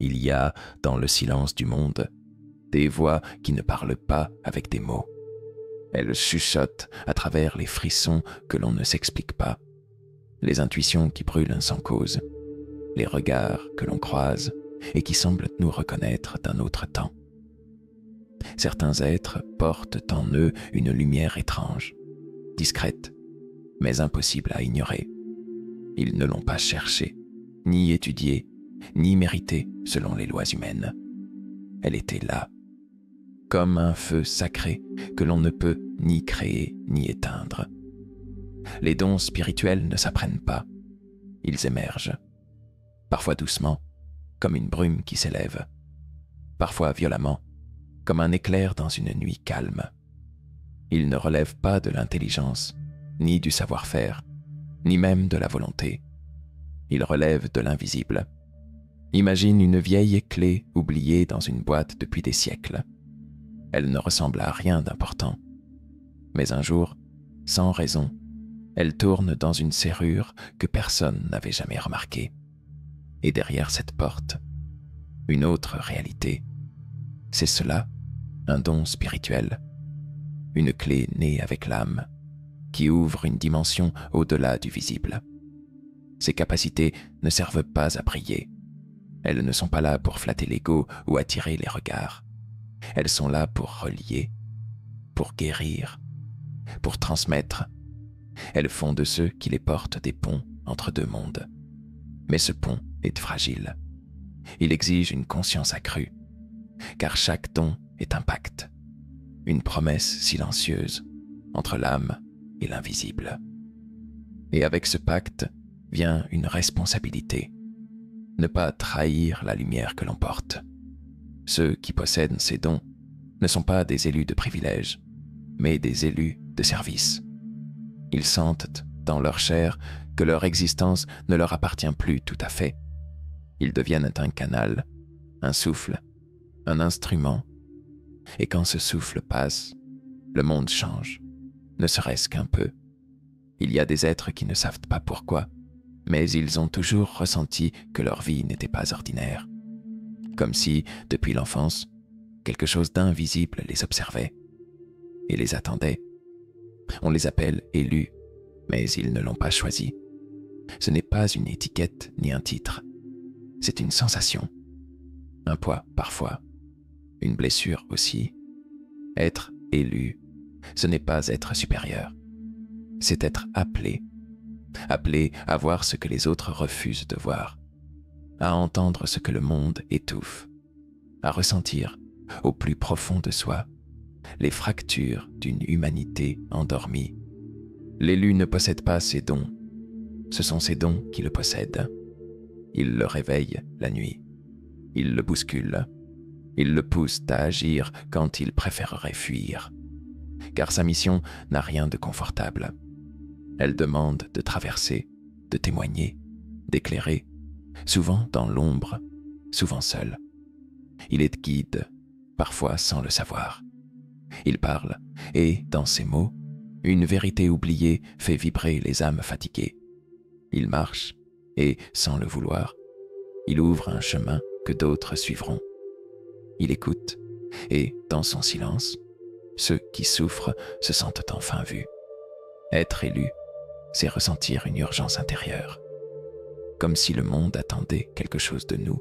Il y a, dans le silence du monde, des voix qui ne parlent pas avec des mots. Elles chuchotent à travers les frissons que l'on ne s'explique pas, les intuitions qui brûlent sans cause, les regards que l'on croise et qui semblent nous reconnaître d'un autre temps. Certains êtres portent en eux une lumière étrange, discrète, mais impossible à ignorer. Ils ne l'ont pas cherchée, ni étudiée, ni méritée selon les lois humaines. Elle était là, comme un feu sacré que l'on ne peut ni créer ni éteindre. Les dons spirituels ne s'apprennent pas, ils émergent, parfois doucement, comme une brume qui s'élève, parfois violemment, comme un éclair dans une nuit calme. Ils ne relèvent pas de l'intelligence, ni du savoir-faire, ni même de la volonté. Ils relèvent de l'invisible. Imagine une vieille clé oubliée dans une boîte depuis des siècles. Elle ne ressemble à rien d'important. Mais un jour, sans raison, elle tourne dans une serrure que personne n'avait jamais remarquée. Et derrière cette porte, une autre réalité. C'est cela, un don spirituel, une clé née avec l'âme, qui ouvre une dimension au-delà du visible. Ces capacités ne servent pas à briller. Elles ne sont pas là pour flatter l'ego ou attirer les regards. Elles sont là pour relier, pour guérir, pour transmettre. Elles font de ceux qui les portent des ponts entre deux mondes. Mais ce pont est fragile. Il exige une conscience accrue, car chaque don est un pacte, une promesse silencieuse entre l'âme et l'invisible. Et avec ce pacte vient une responsabilité, ne pas trahir la lumière que l'on porte. Ceux qui possèdent ces dons ne sont pas des élus de privilège, mais des élus de service. Ils sentent dans leur chair que leur existence ne leur appartient plus tout à fait. Ils deviennent un canal, un souffle, un instrument. Et quand ce souffle passe, le monde change, ne serait-ce qu'un peu. Il y a des êtres qui ne savent pas pourquoi, mais ils ont toujours ressenti que leur vie n'était pas ordinaire. Comme si, depuis l'enfance, quelque chose d'invisible les observait et les attendait. On les appelle élus, mais ils ne l'ont pas choisi. Ce n'est pas une étiquette ni un titre. C'est une sensation, un poids parfois, une blessure aussi. Être élu, ce n'est pas être supérieur. C'est être appelé à voir ce que les autres refusent de voir, à entendre ce que le monde étouffe, à ressentir au plus profond de soi les fractures d'une humanité endormie. L'élu ne possède pas ses dons, ce sont ses dons qui le possèdent. Il le réveille la nuit, il le bouscule, il le pousse à agir quand il préférerait fuir, car sa mission n'a rien de confortable. Elle demande de traverser, de témoigner, d'éclairer, souvent dans l'ombre, souvent seul. Il est guide, parfois sans le savoir. Il parle, et, dans ses mots, une vérité oubliée fait vibrer les âmes fatiguées. Il marche, et, sans le vouloir, il ouvre un chemin que d'autres suivront. Il écoute, et, dans son silence, ceux qui souffrent se sentent enfin vus. Être élu, c'est ressentir une urgence intérieure, comme si le monde attendait quelque chose de nous,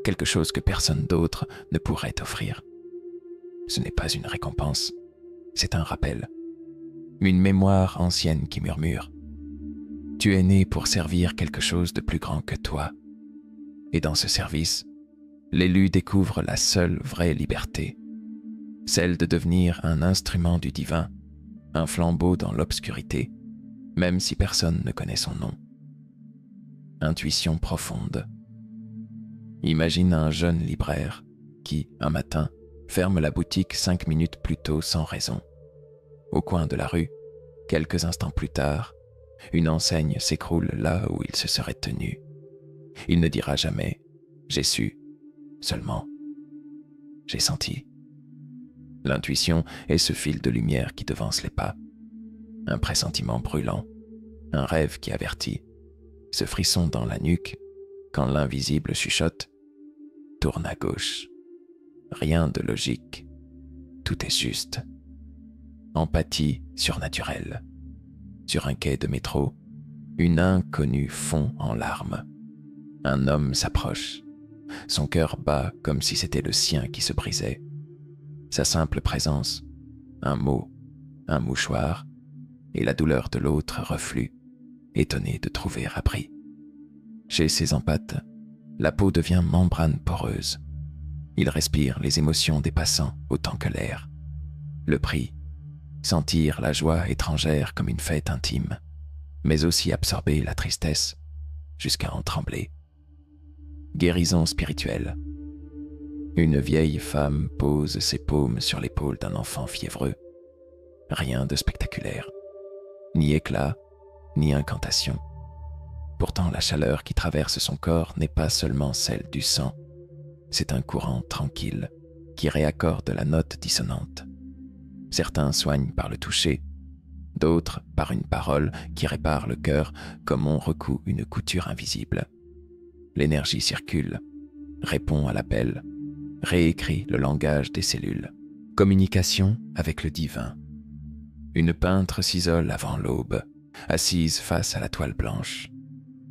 quelque chose que personne d'autre ne pourrait offrir. Ce n'est pas une récompense, c'est un rappel, une mémoire ancienne qui murmure. Tu es né pour servir quelque chose de plus grand que toi. Et dans ce service, l'élu découvre la seule vraie liberté, celle de devenir un instrument du divin, un flambeau dans l'obscurité, même si personne ne connaît son nom. Intuition profonde. Imagine un jeune libraire qui, un matin, ferme la boutique 5 minutes plus tôt sans raison. Au coin de la rue, quelques instants plus tard, une enseigne s'écroule là où il se serait tenu. Il ne dira jamais « j'ai su », seulement « j'ai senti ». L'intuition est ce fil de lumière qui devance les pas, un pressentiment brûlant, un rêve qui avertit, ce frisson dans la nuque quand l'invisible chuchote tourne à gauche. Rien de logique. Tout est juste. Empathie surnaturelle. Sur un quai de métro, une inconnue fond en larmes. Un homme s'approche. Son cœur bat comme si c'était le sien qui se brisait. Sa simple présence, un mot, un mouchoir, et la douleur de l'autre reflue, étonné de trouver abri. Chez ces empathes, la peau devient membrane poreuse. Ils respirent les émotions des passants autant que l'air. Le prix, sentir la joie étrangère comme une fête intime, mais aussi absorber la tristesse jusqu'à en trembler. Guérison spirituelle. Une vieille femme pose ses paumes sur l'épaule d'un enfant fiévreux. Rien de spectaculaire. Ni éclat, ni incantation. Pourtant, la chaleur qui traverse son corps n'est pas seulement celle du sang. C'est un courant tranquille qui réaccorde la note dissonante. Certains soignent par le toucher, d'autres par une parole qui répare le cœur comme on recoud une couture invisible. L'énergie circule, répond à l'appel, réécrit le langage des cellules. Communication avec le divin. Une peintre s'isole avant l'aube, assise face à la toile blanche.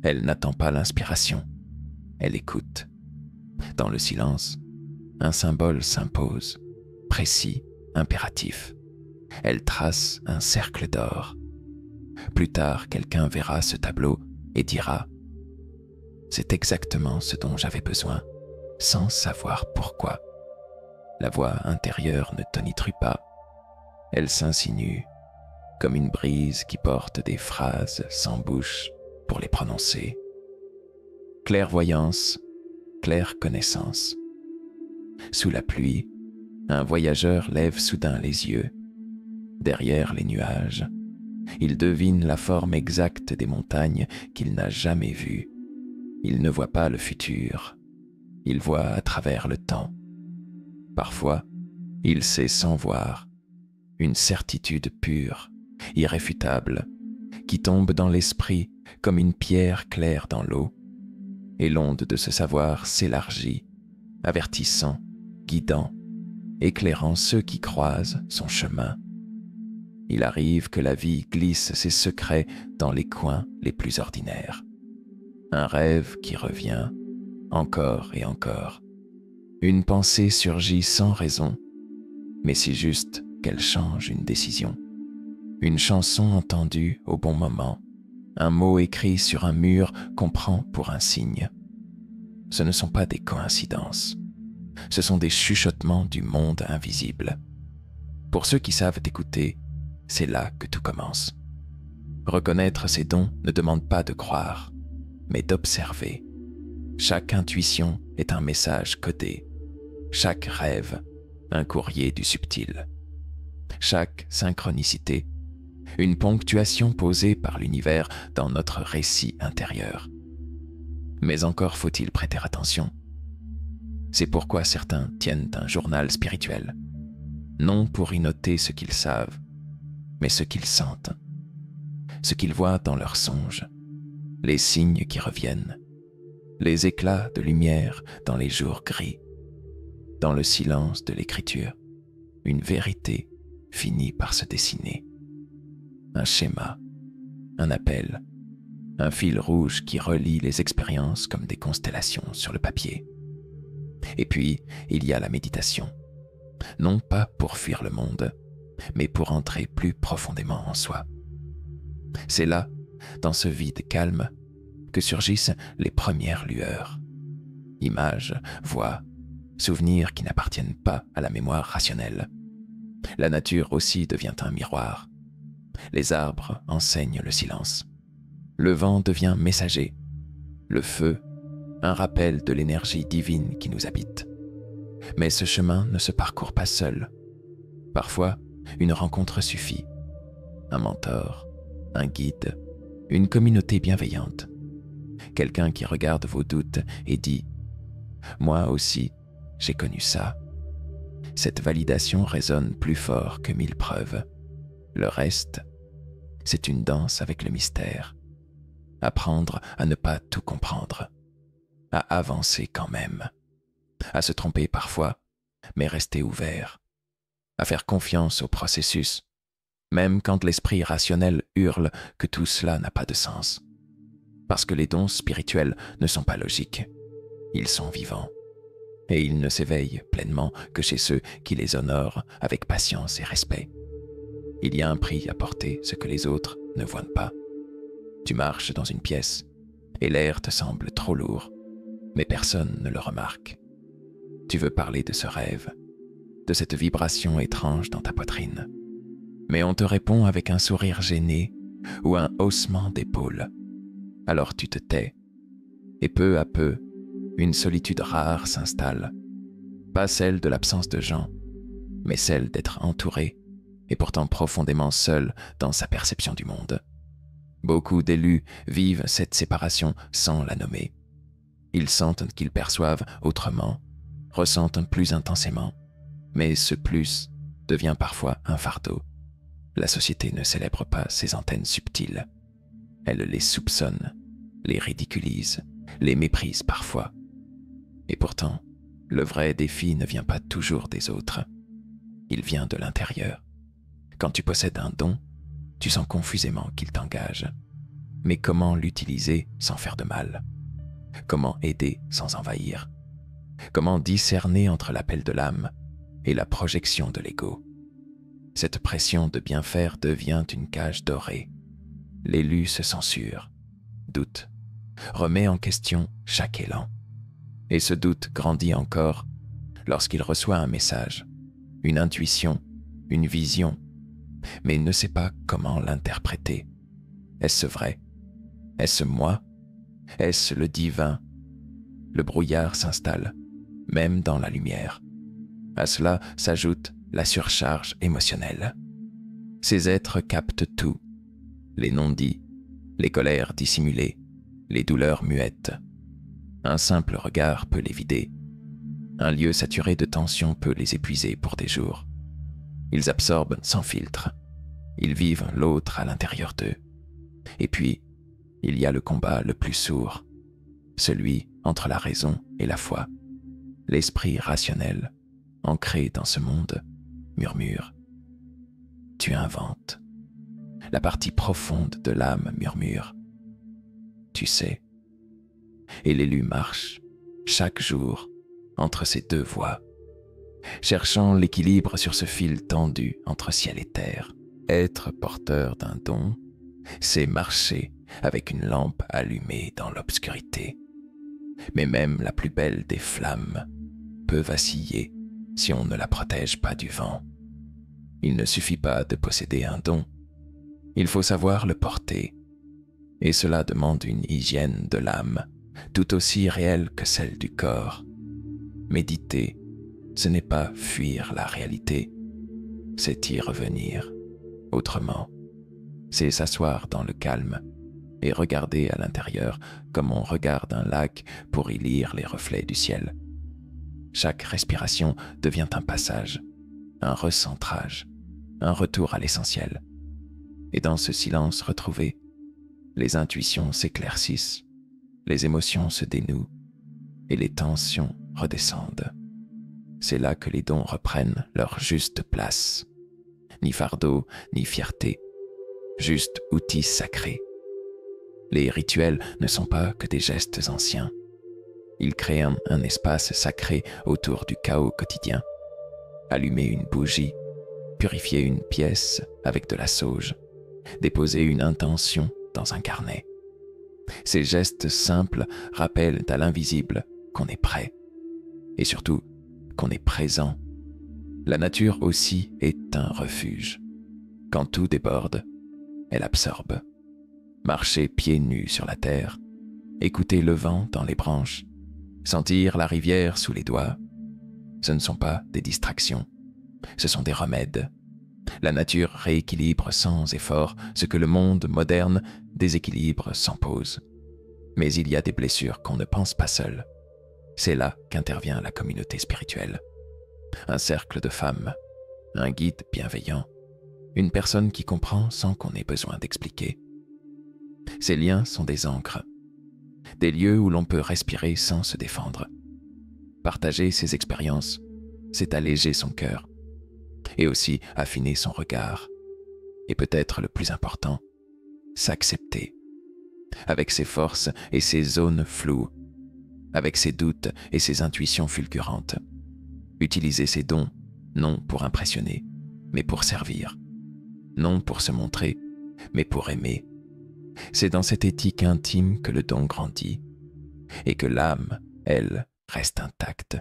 Elle n'attend pas l'inspiration, elle écoute. Dans le silence, un symbole s'impose, précis, impératif. Elle trace un cercle d'or. Plus tard, quelqu'un verra ce tableau et dira « C'est exactement ce dont j'avais besoin, sans savoir pourquoi. » La voix intérieure ne tonitruit pas. Elle s'insinue, comme une brise qui porte des phrases sans bouche pour les prononcer. Clairvoyance, claire connaissance. Sous la pluie, un voyageur lève soudain les yeux. Derrière les nuages, il devine la forme exacte des montagnes qu'il n'a jamais vues. Il ne voit pas le futur, il voit à travers le temps. Parfois, il sait sans voir, une certitude pure, irréfutable, qui tombe dans l'esprit comme une pierre claire dans l'eau, et l'onde de ce savoir s'élargit, avertissant, guidant, éclairant ceux qui croisent son chemin. Il arrive que la vie glisse ses secrets dans les coins les plus ordinaires. Un rêve qui revient, encore et encore. Une pensée surgit sans raison, mais si juste qu'elle change une décision. Une chanson entendue au bon moment, un mot écrit sur un mur qu'on prend pour un signe. Ce ne sont pas des coïncidences, ce sont des chuchotements du monde invisible. Pour ceux qui savent écouter, c'est là que tout commence. Reconnaître ses dons ne demande pas de croire, mais d'observer. Chaque intuition est un message codé, chaque rêve, un courrier du subtil. Chaque synchronicité, une ponctuation posée par l'univers dans notre récit intérieur. Mais encore faut-il prêter attention. C'est pourquoi certains tiennent un journal spirituel, non pour y noter ce qu'ils savent, mais ce qu'ils sentent, ce qu'ils voient dans leurs songes, les signes qui reviennent, les éclats de lumière dans les jours gris. Dans le silence de l'écriture, une vérité finit par se dessiner. Un schéma, un appel, un fil rouge qui relie les expériences comme des constellations sur le papier. Et puis, il y a la méditation, non pas pour fuir le monde, mais pour entrer plus profondément en soi. C'est là, dans ce vide calme, que surgissent les premières lueurs. Images, voix, souvenirs qui n'appartiennent pas à la mémoire rationnelle. La nature aussi devient un miroir. Les arbres enseignent le silence. Le vent devient messager. Le feu, un rappel de l'énergie divine qui nous habite. Mais ce chemin ne se parcourt pas seul. Parfois, une rencontre suffit. Un mentor, un guide, une communauté bienveillante. Quelqu'un qui regarde vos doutes et dit « Moi aussi, j'ai connu ça ». Cette validation résonne plus fort que 1000 preuves. Le reste, c'est une danse avec le mystère. Apprendre à ne pas tout comprendre, à avancer quand même. à se tromper parfois, mais rester ouvert, à faire confiance au processus, même quand l'esprit rationnel hurle que tout cela n'a pas de sens. Parce que les dons spirituels ne sont pas logiques, ils sont vivants, et ils ne s'éveillent pleinement que chez ceux qui les honorent avec patience et respect. Il y a un prix à porter ce que les autres ne voient pas. Tu marches dans une pièce, et l'air te semble trop lourd, mais personne ne le remarque. Tu veux parler de ce rêve, de cette vibration étrange dans ta poitrine, mais on te répond avec un sourire gêné ou un haussement d'épaule. Alors tu te tais, et peu à peu, une solitude rare s'installe, pas celle de l'absence de gens, mais celle d'être entouré et pourtant profondément seul dans sa perception du monde. Beaucoup d'élus vivent cette séparation sans la nommer. Ils sentent qu'ils perçoivent autrement, ressentent plus intensément, mais ce plus devient parfois un fardeau. La société ne célèbre pas ces antennes subtiles. Elle les soupçonne, les ridiculise, les méprise parfois. Et pourtant, le vrai défi ne vient pas toujours des autres. Il vient de l'intérieur. Quand tu possèdes un don, tu sens confusément qu'il t'engage. Mais comment l'utiliser sans faire de mal? Comment aider sans envahir? Comment discerner entre l'appel de l'âme et la projection de l'ego? Cette pression de bien faire devient une cage dorée. L'élu se censure, doute, remet en question chaque élan. Et ce doute grandit encore lorsqu'il reçoit un message, une intuition, une vision, mais il ne sait pas comment l'interpréter. Est-ce vrai? Est-ce moi? Est-ce le divin? Le brouillard s'installe, même dans la lumière. À cela s'ajoute la surcharge émotionnelle. Ces êtres captent tout, les non-dits, les colères dissimulées, les douleurs muettes. Un simple regard peut les vider. Un lieu saturé de tension peut les épuiser pour des jours. Ils absorbent sans filtre. Ils vivent l'autre à l'intérieur d'eux. Et puis, il y a le combat le plus sourd, celui entre la raison et la foi. L'esprit rationnel, ancré dans ce monde, murmure. Tu inventes. La partie profonde de l'âme murmure. Tu sais. Et l'élu marche, chaque jour, entre ces deux voies, cherchant l'équilibre sur ce fil tendu entre ciel et terre. Être porteur d'un don, c'est marcher avec une lampe allumée dans l'obscurité. Mais même la plus belle des flammes peut vaciller si on ne la protège pas du vent. Il ne suffit pas de posséder un don, il faut savoir le porter. Et cela demande une hygiène de l'âme, tout aussi réelle que celle du corps. Méditer, ce n'est pas fuir la réalité, c'est y revenir. Autrement, c'est s'asseoir dans le calme et regarder à l'intérieur comme on regarde un lac pour y lire les reflets du ciel. Chaque respiration devient un passage, un recentrage, un retour à l'essentiel. Et dans ce silence retrouvé, les intuitions s'éclaircissent, les émotions se dénouent et les tensions redescendent. C'est là que les dons reprennent leur juste place. Ni fardeau, ni fierté, juste outil sacré. Les rituels ne sont pas que des gestes anciens. Ils créent un espace sacré autour du chaos quotidien. Allumer une bougie, purifier une pièce avec de la sauge, déposer une intention dans un carnet. Ces gestes simples rappellent à l'invisible qu'on est prêt, et surtout qu'on est présent. La nature aussi est un refuge. Quand tout déborde, elle absorbe. Marcher pieds nus sur la terre, écouter le vent dans les branches, sentir la rivière sous les doigts, ce ne sont pas des distractions, ce sont des remèdes. La nature rééquilibre sans effort ce que le monde moderne déséquilibre sans pause. Mais il y a des blessures qu'on ne pense pas seul. C'est là qu'intervient la communauté spirituelle. Un cercle de femmes, un guide bienveillant, une personne qui comprend sans qu'on ait besoin d'expliquer. Ces liens sont des ancres, des lieux où l'on peut respirer sans se défendre. Partager ses expériences, c'est alléger son cœur et aussi affiner son regard. Et peut-être le plus important, s'accepter, avec ses forces et ses zones floues, avec ses doutes et ses intuitions fulgurantes. Utiliser ses dons, non pour impressionner, mais pour servir. Non pour se montrer, mais pour aimer. C'est dans cette éthique intime que le don grandit et que l'âme, elle, reste intacte.